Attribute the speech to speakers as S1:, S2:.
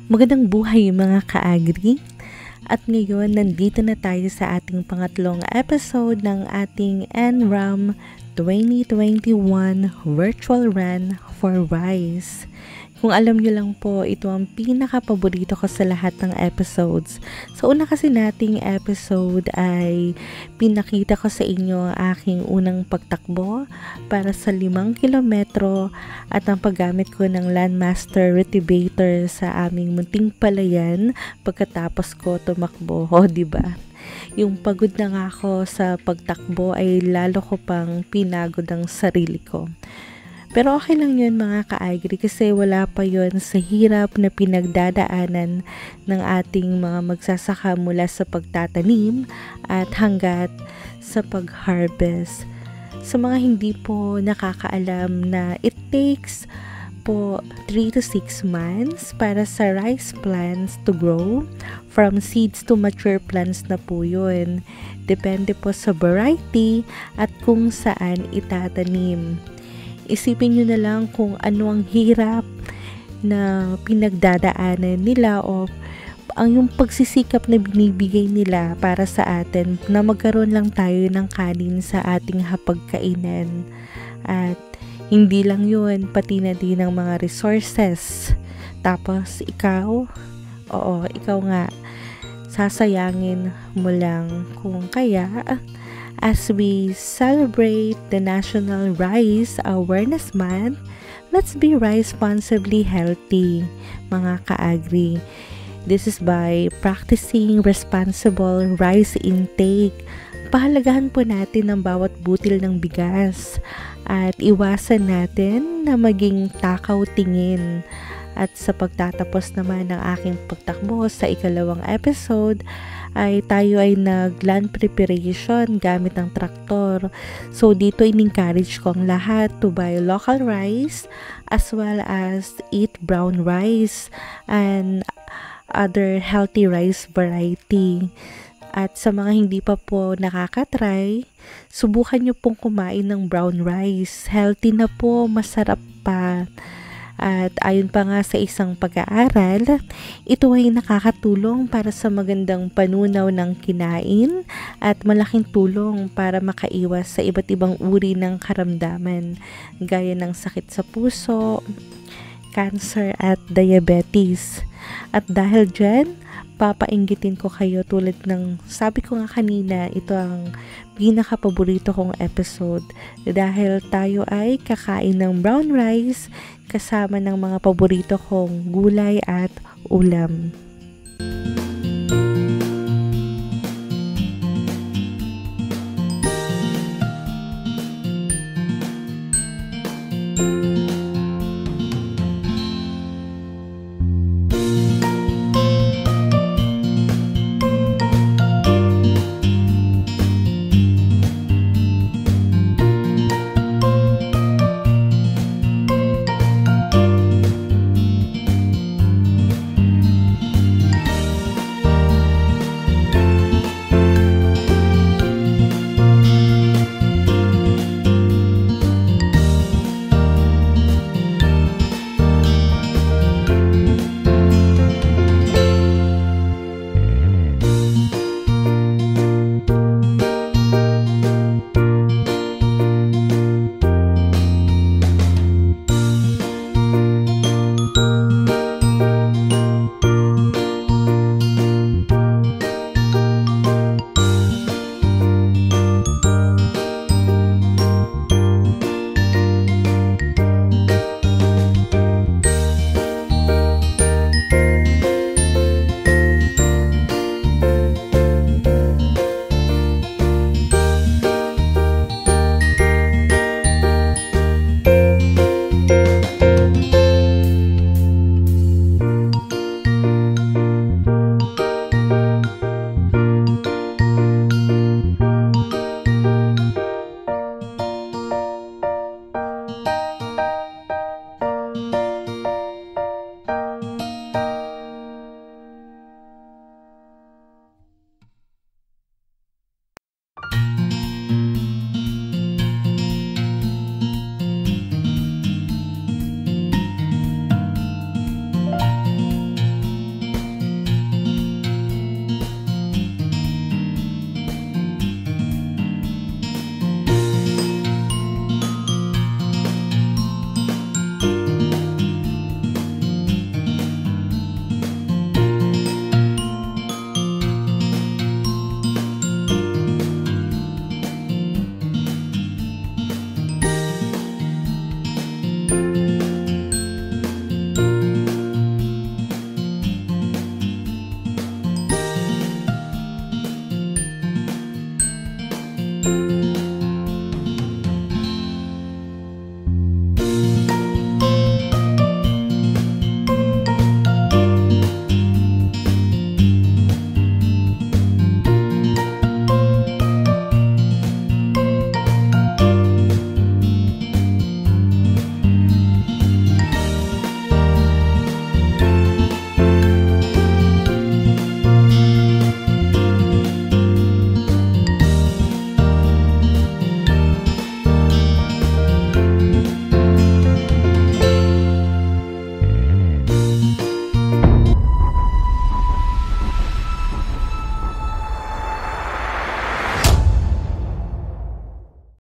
S1: Magandang buhay mga ka-agri. At ngayon, nandito na tayo sa ating pangatlong episode ng ating NRAM 2021 Virtual Run for Rice. Kung alam nyo lang po, ito ang pinaka-paborito ko sa lahat ng episodes. Sa una kasi nating episode ay pinakita ko sa inyo ang aking unang pagtakbo para sa 5 kilometro at ang paggamit ko ng Landmaster Retivator sa aming munting palayan pagkatapos ko tumakbo. O, diba? Yung pagod na nga ako sa pagtakbo ay lalo ko pang pinagod ang sarili ko. Pero okay lang yun mga ka-agri kasi wala pa yun sa hirap na pinagdadaanan ng ating mga magsasaka mula sa pagtatanim at hanggat sa pag-harvest. Sa mga hindi po nakakaalam na it takes po 3 to 6 months para sa rice plants to grow. From seeds to mature plants na po yun. Depende po sa variety at kung saan itatanim. Isipin nyo na lang kung ano ang hirap na pinagdadaanan nila o ang yung pagsisikap na binibigay nila para sa atin na magkaroon lang tayo ng kanin sa ating hapagkainan. At hindi lang yun, pati na din ang mga resources. Tapos ikaw nga, sasayangin mo lang kung kaya. As we celebrate the National Rice Awareness Month, let's be responsibly healthy, mga ka-agri. This is by practicing responsible rice intake. Pahalagahan po natin ang bawat butil ng bigas at iwasan natin na maging takaw tingin. At sa pagtatapos naman ng aking pagtakbo sa ikalawang episode, ay tayo ay nag-land preparation gamit ng traktor. So dito in-encourage ko ang lahat to buy local rice as well as eat brown rice and other healthy rice variety. At sa mga hindi pa po nakakatry, subukan nyo pong kumain ng brown rice. Healthy na po, masarap pa. At ayon pa nga sa isang pag-aaral, ito ay nakakatulong para sa magandang panunaw ng kinain at malaking tulong para makaiwas sa iba't ibang uri ng karamdaman gaya ng sakit sa puso, cancer at diabetes. At dahil dyan, papainggitin ko kayo tulad ng sabi ko nga kanina, ito ang pinaka-paborito kong episode dahil tayo ay kakain ng brown rice kasama ng mga paborito kong gulay at ulam.